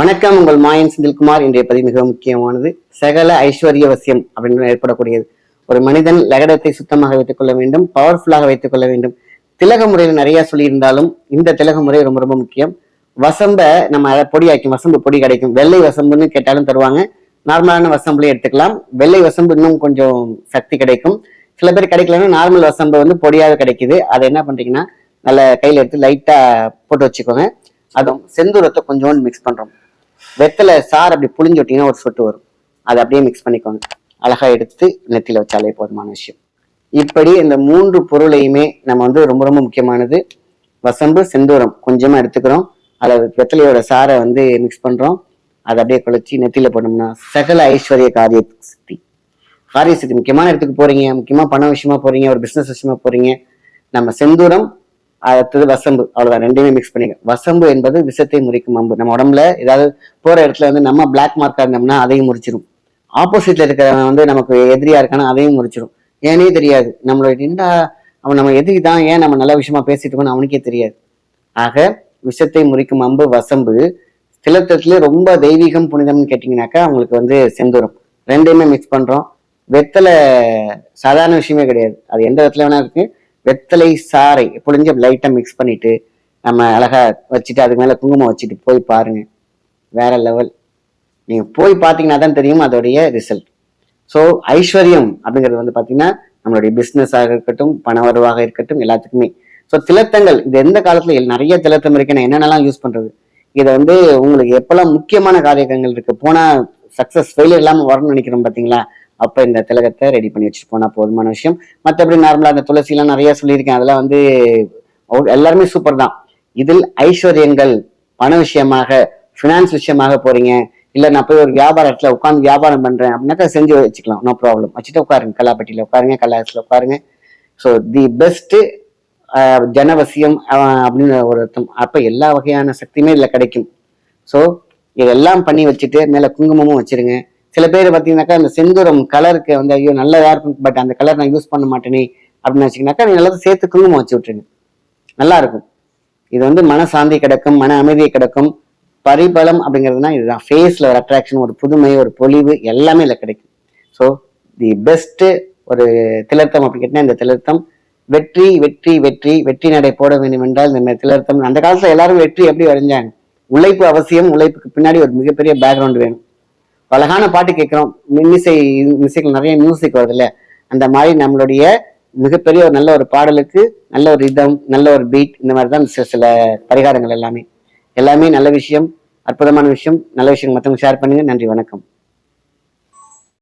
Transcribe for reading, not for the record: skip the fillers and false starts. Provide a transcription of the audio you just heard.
வணக்கம். உங்கள் மாயன் செந்தில்குமார். இன்றைய பதிவு மிகவும் முக்கியமானது. சகல ஐஸ்வர்ய வசியம் அப்படின்னு ஏற்படக்கூடியது. ஒரு மனிதன் லகடத்தை சுத்தமாக வைத்துக் கொள்ள வேண்டும், பவர்ஃபுல்லாக வைத்துக் கொள்ள வேண்டும். திலக முறையில் நிறைய சொல்லியிருந்தாலும் இந்த திலக முறை ரொம்ப ரொம்ப முக்கியம். வசம்ப நம்ம பொடியாக்கும், வசம்பு பொடி கிடைக்கும். வெள்ளை வசம்புன்னு கேட்டாலும் தருவாங்க. நார்மலான வசம்புலேயே எடுத்துக்கலாம். வெள்ளை வசம்பு இன்னும் கொஞ்சம் சக்தி கிடைக்கும். சில பேர் கிடைக்கலன்னா நார்மல் வசம்பு பொடியாக கிடைக்குது. அதை என்ன பண்றீங்கன்னா நல்ல கையில எடுத்து லைட்டா போட்டு வச்சுக்கோங்க. அதுவும் செந்தூரத்தை கொஞ்சோண்டு மிக்ஸ் பண்றோம். வெத்தலை சார் அப்படி புளிஞ்சு விட்டீங்கன்னா ஒரு சொட்டு வரும். அதை அப்படியே மிக்ஸ் பண்ணிக்கோங்க. அழகா எடுத்து நெத்தியில வச்சாலே போதுமான விஷயம். இப்படி இந்த மூன்று பொருளையுமே நம்ம ரொம்ப ரொம்ப முக்கியமானது. வசம்பு, செந்தூரம் கொஞ்சமா எடுத்துக்கிறோம். அதில் வெத்தலையோட சாரை மிக்ஸ் பண்றோம். அதை அப்படியே குழைச்சி நெத்தியில போனோம்னா சகல ஐஸ்வர்ய காரிய சக்தி. முக்கியமான இடத்துக்கு போறீங்க, முக்கியமா பண விஷயமா போறீங்க, ஒரு பிசினஸ் விஷயமா போறீங்க, நம்ம செந்தூரம் அடுத்தது வசம்பு, அவ்வளவுதான். ரெண்டையுமே மிக்ஸ் பண்ணிக்க. வசம்பு என்பது விஷத்தை முறிக்கும் அம்பு. நம்ம உடம்புல ஏதாவது போற இடத்துல நம்ம பிளாக் மார்க்கா இருந்தோம்னா அதையும் முறிச்சிடும். ஆப்போசிட்ல இருக்கிறவன் நமக்கு எதிரியா இருக்கானா அதையும் முறிச்சிடும். ஏனே தெரியாது. நம்மளோட அவன் நம்ம எதிரி தான், ஏன் நம்ம நல்ல விஷயமா பேசிட்டு இருக்கோம்னு அவனுக்கே தெரியாது. ஆக விஷத்தை முறிக்கும் அம்பு வசம்பு. திலத்தத்துல ரொம்ப தெய்வீகம் புனிதம்னு கேட்டீங்கன்னாக்கா அவங்களுக்கு செந்தூரம். ரெண்டையுமே மிக்ஸ் பண்றோம். வெத்தலை சாதாரண விஷயமே கிடையாது. அது எந்த இடத்துல வேணா இருக்கு. வெத்தலை சாறை புளிஞ்சு லைட்டா மிக்ஸ் பண்ணிட்டு நம்ம அழகா வச்சுட்டு அதுக்கு மேல குங்குமம் வச்சுட்டு போய் பாருங்க. வேற லெவல். நீங்க போய் பார்த்தீங்கன்னா தான் தெரியும் அதோடைய ரிசல்ட். ஸோ ஐஸ்வர்யம் அப்படிங்கிறது பாத்தீங்கன்னா நம்மளுடைய பிசினஸ் ஆக இருக்கட்டும், பண வரவாக இருக்கட்டும், எல்லாத்துக்குமே. ஸோ திலத்தங்கள் இது எந்த காலத்துல நிறைய திலத்தம் இருக்கு. நான் என்னென்னலாம் யூஸ் பண்றது, இதை உங்களுக்கு எப்பெல்லாம் முக்கியமான காரியங்கள் இருக்கு, போனா சக்சஸ் ஃபெயிலியர் இல்லாம வரணும்னு நினைக்கிறோம் பாத்தீங்களா, அப்ப இந்த திலகத்தை ரெடி பண்ணி வச்சுட்டு போனா போதுமான விஷயம். மற்றபடி நார்மலா அந்த துளசி எல்லாம் நிறைய சொல்லியிருக்கேன். அதெல்லாம் எல்லாருமே சூப்பர் தான். இதில் ஐஸ்வர்யங்கள் பண விஷயமாக, பினான்ஸ் விஷயமாக போறீங்க, இல்ல நான் போய் ஒரு வியாபாரத்துல உட்காந்து வியாபாரம் பண்றேன் அப்படின்னாக்கா செஞ்சு வச்சுக்கலாம், நோ ப்ராப்ளம். வச்சுட்டு உட்காருங்க, கல்லாப்பட்டியில உட்காருங்க, கல்லாசத்துல உட்காருங்க. ஸோ தி பெஸ்ட் ஜனவசியம் அப்படின்னு ஒரு அர்த்தம். அப்ப எல்லா வகையான சக்தியுமே இதுல கிடைக்கும். ஸோ இதெல்லாம் பண்ணி வச்சுட்டு மேல குங்குமமும் வச்சிருங்க. சில பேர் பார்த்தீங்கன்னாக்கா அந்த செந்தூரம் கலருக்கு ஐயோ நல்லதா இருக்கும், பட் அந்த கலர் நான் யூஸ் பண்ண மாட்டேனே அப்படின்னு வச்சுக்கினாக்கா நீங்க எல்லாத்தையும் சேர்த்து குங்குமம் வச்சு விட்டுருங்க, நல்லா இருக்கும். இது மனசாந்தி கிடைக்கும், மன அமைதியை கிடைக்கும். பரிபலம் அப்படிங்கிறதுனா இதுதான். ஃபேஸ்ல ஒரு அட்ராக்ஷன், ஒரு புதுமை, ஒரு பொலிவு எல்லாமே இதுல கிடைக்கும். ஸோ தி பெஸ்ட் ஒரு திலர்த்தம் அப்படி கேட்டீங்கன்னா இந்த திலர்த்தம். வெற்றி வெற்றி வெற்றி வெற்றி நடை போட வேண்டும் என்றால் இந்த மாதிரி திலர்த்தம். அந்த காலத்துல எல்லாரும் வெற்றி எப்படி வரைஞ்சாங்க? உழைப்பு அவசியம். உழைப்புக்கு பின்னாடி ஒரு மிகப்பெரிய பேக்ரவுண்ட் வேணும். அழகான பாட்டு கேட்கிறோம், மியூசிக்ல நிறைய மியூசிக் வருது இல்ல, அந்த மாதிரி நம்மளுடைய மிகப்பெரிய ஒரு நல்ல ஒரு பாடலுக்கு நல்ல ஒரு ரிதம், நல்ல ஒரு பீட், இந்த மாதிரி தான் சில பரிகாரங்கள் எல்லாமே நல்ல விஷயம், அற்புதமான விஷயம். நல்ல விஷயம் மற்றவங்க ஷேர் பண்ணுங்க. நன்றி, வணக்கம்.